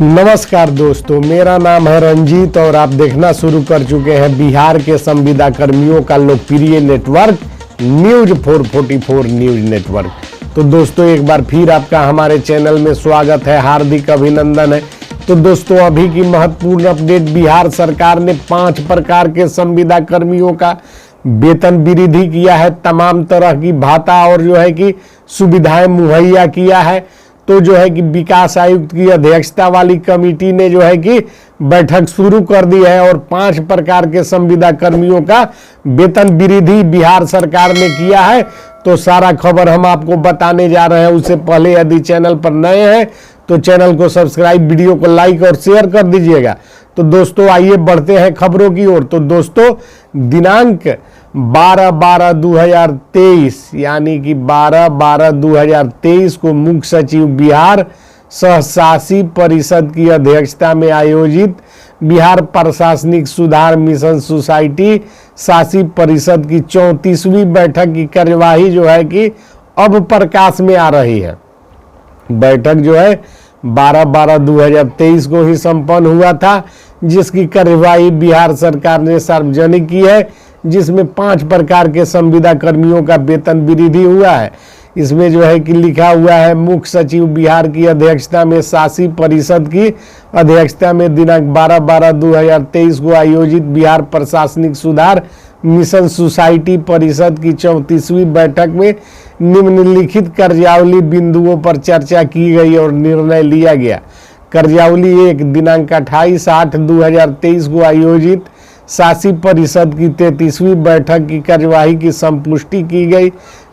नमस्कार दोस्तों, मेरा नाम है रंजीत और आप देखना शुरू कर चुके हैं बिहार के संविदा कर्मियों का लोकप्रिय नेटवर्क न्यूज 444 न्यूज नेटवर्क। तो दोस्तों, एक बार फिर आपका हमारे चैनल में स्वागत है, हार्दिक अभिनंदन है। तो दोस्तों, अभी की महत्वपूर्ण अपडेट, बिहार सरकार ने 5 प्रकार के संविदा कर्मियों का वेतन वृद्धि किया है, तमाम तरह की भाता और जो है कि सुविधाएं मुहैया किया है। तो जो है कि विकास आयुक्त की अध्यक्षता वाली कमेटी ने जो है कि बैठक शुरू कर दी है और 5 प्रकार के संविदा कर्मियों का वेतन वृद्धि बिहार सरकार ने किया है। तो सारा खबर हम आपको बताने जा रहे हैं। उससे पहले यदि चैनल पर नए हैं तो चैनल को सब्सक्राइब, वीडियो को लाइक और शेयर कर दीजिएगा। तो दोस्तों, आइए बढ़ते हैं खबरों की ओर। तो दोस्तों, दिनांक 12/12/2023 यानी कि 12/12/2023 को मुख्य सचिव बिहार सहशासी परिषद की अध्यक्षता में आयोजित बिहार प्रशासनिक सुधार मिशन सोसाइटी शासी परिषद की 34वीं बैठक की कार्यवाही जो है कि अब प्रकाश में आ रही है। बैठक जो है 12/12/2023 को ही संपन्न हुआ था, जिसकी कार्यवाही बिहार सरकार ने सार्वजनिक की है, जिसमें 5 प्रकार के संविदा कर्मियों का वेतन वृद्धि हुआ है। इसमें जो है कि लिखा हुआ है, मुख्य सचिव बिहार की अध्यक्षता में शासी परिषद की अध्यक्षता में दिनांक 12/12/2023 को आयोजित बिहार प्रशासनिक सुधार मिशन सोसाइटी परिषद की 34वीं बैठक में निम्नलिखित कार्यावली बिंदुओं पर चर्चा की गई और निर्णय लिया गया। कार्यावली 1, दिनांक 28/8/2023 को आयोजित शासी परिषद की 33वीं बैठक की कार्यवाही की संपुष्टि की गई।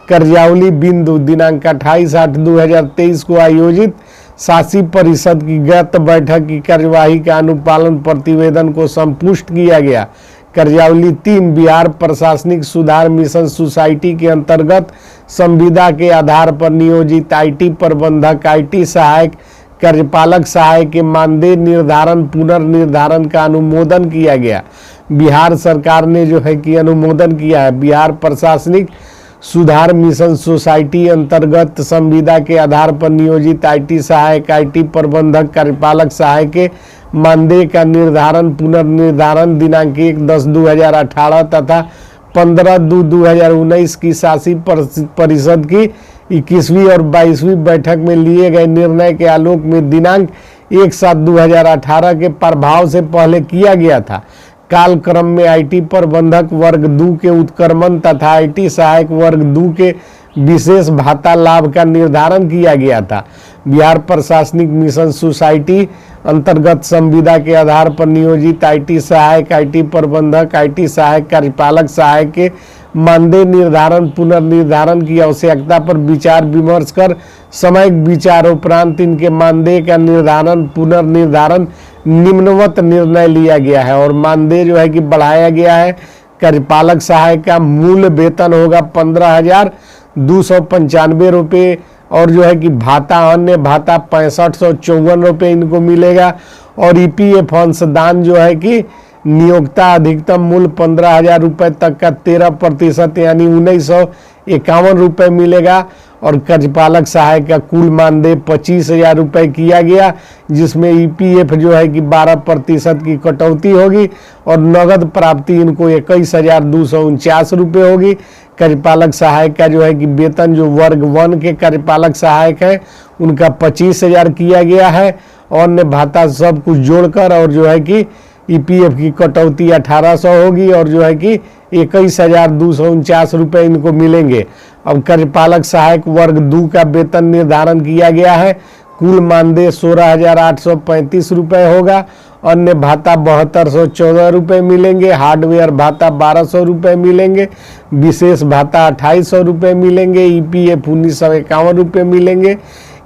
कार्यावली बिंदु, दिनांक 28/8/2023 को आयोजित शासी परिषद की गत बैठक की कार्यवाही का अनुपालन प्रतिवेदन को संपुष्ट किया गया। कार्यावली 3, बिहार प्रशासनिक सुधार मिशन सोसाइटी के अंतर्गत संविदा के आधार पर नियोजित आईटी प्रबंधक, आईटी सहायक, कार्यपालक सहायक के मानदेय निर्धारण पुनर्निर्धारण का अनुमोदन किया गया। बिहार सरकार ने जो है कि अनुमोदन किया है। बिहार प्रशासनिक सुधार मिशन सोसाइटी अंतर्गत संविदा के आधार पर नियोजित आईटी सहायक, आईटी प्रबंधक, कार्यपालक सहायक के मानदेय का निर्धारण पुनर्निर्धारण दिनांक 1/10/2018 तथा 15/2/2019 की शासी परिषद की 21वीं और 22वीं बैठक में लिए गए निर्णय के आलोक में दिनांक 1/7/2018 के प्रभाव से पहले किया गया था। कालक्रम में आईटी प्रबंधक वर्ग 2 के उत्क्रमण तथा आईटी सहायक वर्ग 2 के विशेष भाता लाभ का निर्धारण किया गया था। बिहार प्रशासनिक मिशन सोसाइटी अंतर्गत संविदा के आधार पर नियोजित आईटी सहायक, आईटी प्रबंधक, आईटी सहायक, कार्यपालक सहायक के मानदेय निर्धारण पुनर्निर्धारण की आवश्यकता पर विचार विमर्श कर सामयिक विचार उपरांत इनके मानदेय का निर्धारण पुनर्निर्धारण निम्नवत निर्णय लिया गया है और मानदेय जो है कि बढ़ाया गया है। कार्यपालक सहायक का मूल वेतन होगा 15,295 रुपये और जो है कि भाता, अन्य भाता 6554 रुपये इनको मिलेगा और ईपीएफ अंशदान जो है कि नियोक्ता अधिकतम मूल्य 15,000 रुपये तक का 13% यानी 1951 रुपये मिलेगा और कार्यपालक सहायक का कुल मानदेय 25,000 रुपये किया गया, जिसमें ईपीएफ जो है कि 12% की कटौती होगी और नगद प्राप्ति इनको 21,249 रुपये होगी। कार्यपालक सहायक का जो है कि वेतन जो वर्ग 1 के कार्यपालक सहायक है उनका 25,000 किया गया है और अन्य भाता सब कुछ जोड़कर और जो है कि ईपीएफ की कटौती 1800 होगी और जो है कि 21,249 रुपये इनको मिलेंगे। अब कार्यपालक सहायक वर्ग 2 का वेतन निर्धारण किया गया है। कुल मानदेय 16,835 रुपये होगा। अन्य भाता 7214 रुपये मिलेंगे। हार्डवेयर भाता 1200 रुपये मिलेंगे। विशेष भाता 2800 रुपये मिलेंगे। ईपीएफ 1951 रुपये मिलेंगे,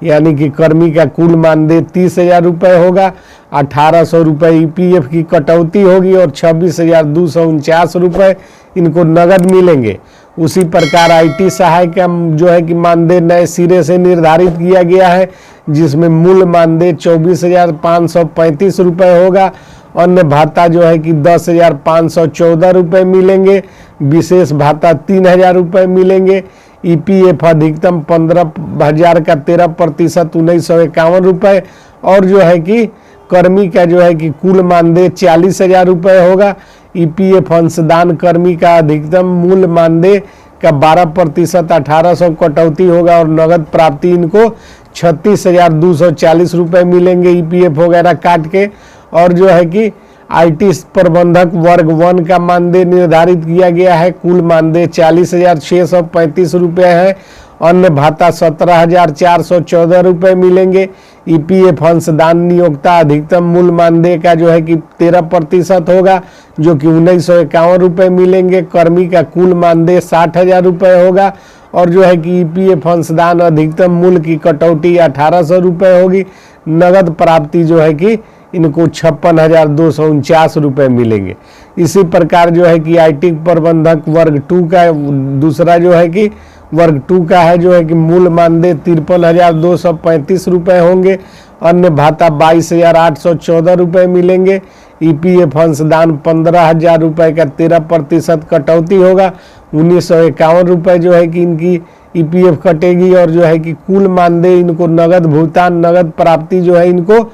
यानी कि कर्मी का कुल मानदेय 30,000 रुपये होगा। 1800 रुपये ईपीएफ की कटौती होगी और 26,249 रुपये इनको नगद मिलेंगे। उसी प्रकार आईटी सहायक का जो है कि मानदेय नए सिरे से निर्धारित किया गया है, जिसमें मूल मानदेय 24,535 रुपये होगा। अन्य भाता जो है कि 10,514 रुपये मिलेंगे। विशेष भाता 3,000 रुपये मिलेंगे। ईपीएफ अधिकतम 15,000 का 13% 1951 रुपये और जो है कि कर्मी का जो है कि कुल मानदेय 40,000 रुपये होगा। ईपीएफ अंशदान कर्मी का अधिकतम मूल मानदेय का 12% 1800 कटौती होगा और नगद प्राप्ति इनको 36,240 रुपये मिलेंगे ईपीएफ वगैरह काट के। और जो है कि आईटी प्रबंधक वर्ग 1 का मानदेय निर्धारित किया गया है, कुल मानदेय 40,635 रुपये है। अन्य भाता 17,414 रुपये मिलेंगे। ईपीएफ अंशदान नियोक्ता अधिकतम मूल मानदेय का जो है कि 13% होगा, जो कि 1,951 रुपये मिलेंगे। कर्मी का कुल मानदेय 60,000 रुपये होगा और जो है कि ईपीएफ अंशदान अधिकतम मूल की कटौती 1,800 रुपये होगी। नगद प्राप्ति जो है कि इनको 56,249 रुपये मिलेंगे। इसी प्रकार जो है कि आईटी प्रबंधक वर्ग 2 का दूसरा जो है कि वर्ग 2 का है जो है कि मूल मानदेय 53,235 रुपये होंगे। अन्य भाता 22,814 रुपये मिलेंगे। ईपीएफ अंशदान 15,000 रुपये का 13% कटौती होगा, 1,951 रुपये जो है कि इनकी ईपीएफ कटेगी। और जो है कि कुल मानदेय इनको नगद भुगतान नगद प्राप्ति जो है इनको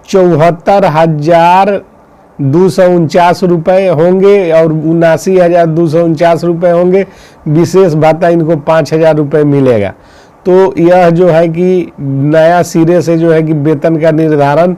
74,249 रुपये होंगे और 79,249 रुपये होंगे। विशेष भाता इनको 5,000 रुपये मिलेगा। तो यह जो है कि नया सिरे से जो है कि वेतन का निर्धारण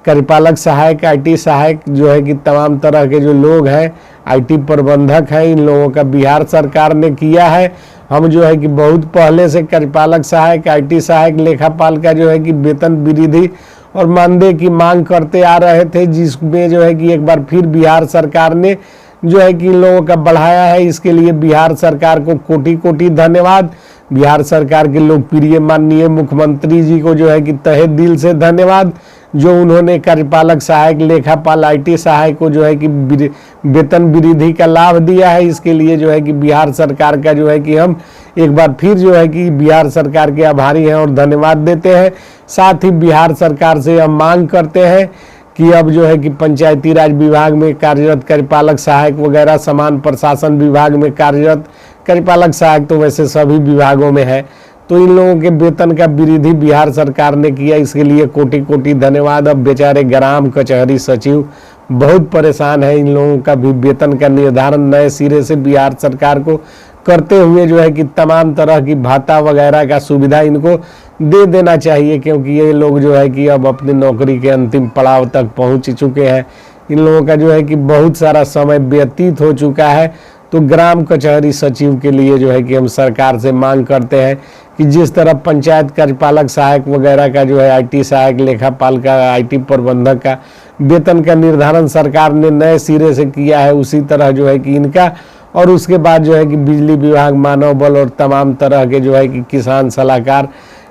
कार्यपालक सहायक, आईटी सहायक जो है कि तमाम तरह के जो लोग हैं, आईटी प्रबंधक हैं, इन लोगों का बिहार सरकार ने किया है। हम जो है कि बहुत पहले से कार्यपालक सहायक, आईटी सहायक, लेखापाल का जो है कि वेतन वृद्धि और मानदेय की मांग करते आ रहे थे, जिसमें जो है कि एक बार फिर बिहार सरकार ने जो है कि इन लोगों का बढ़ाया है। इसके लिए बिहार सरकार को कोटि कोटि धन्यवाद। बिहार सरकार के लोकप्रिय माननीय मुख्यमंत्री जी को जो है कि तहे दिल से धन्यवाद, जो उन्होंने कार्यपालक सहायक, लेखापाल, आईटी सहायक को जो है कि वेतन वृद्धि का लाभ दिया है। इसके लिए जो है कि बिहार सरकार का जो है कि हम एक बार फिर जो है कि बिहार सरकार के आभारी हैं और धन्यवाद देते हैं। साथ ही बिहार सरकार से हम मांग करते हैं कि अब जो है कि पंचायती राज विभाग में कार्यरत कार्यपालक सहायक वगैरह, समान प्रशासन विभाग में कार्यरत कार्यपालक सहायक तो वैसे सभी विभागों में है, तो इन लोगों के वेतन का वृद्धि बिहार सरकार ने किया, इसके लिए कोटि कोटि धन्यवाद। अब बेचारे ग्राम कचहरी सचिव बहुत परेशान है। इन लोगों का भी वेतन का निर्धारण नए सिरे से बिहार सरकार को करते हुए जो है कि तमाम तरह की भाता वगैरह का सुविधा इनको दे देना चाहिए, क्योंकि ये लोग जो है कि अब अपनी नौकरी के अंतिम पड़ाव तक पहुंच चुके हैं। इन लोगों का जो है कि बहुत सारा समय व्यतीत हो चुका है। तो ग्राम कचहरी सचिव के लिए जो है कि हम सरकार से मांग करते हैं कि जिस तरह पंचायत कार्यपालक सहायक वगैरह का जो है, आईटी सहायक, लेखापाल का, आईटी प्रबंधक का वेतन का निर्धारण सरकार ने नए सिरे से किया है, उसी तरह जो है कि इनका, और उसके बाद जो है कि बिजली विभाग, मानव बल और तमाम तरह के जो है कि किसान सलाहकार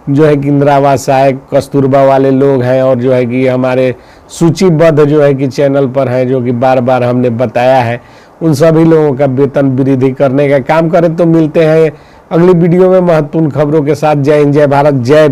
जो है कि इंदिरा आवास सहायक, कस्तूरबा वाले लोग हैं और जो है कि हमारे सूचीबद्ध जो है कि चैनल पर हैं, जो कि बार बार हमने बताया है, उन सभी लोगों का वेतन वृद्धि करने का काम करें। तो मिलते हैं अगली वीडियो में महत्वपूर्ण खबरों के साथ। जय हिंद, जय भारत, जय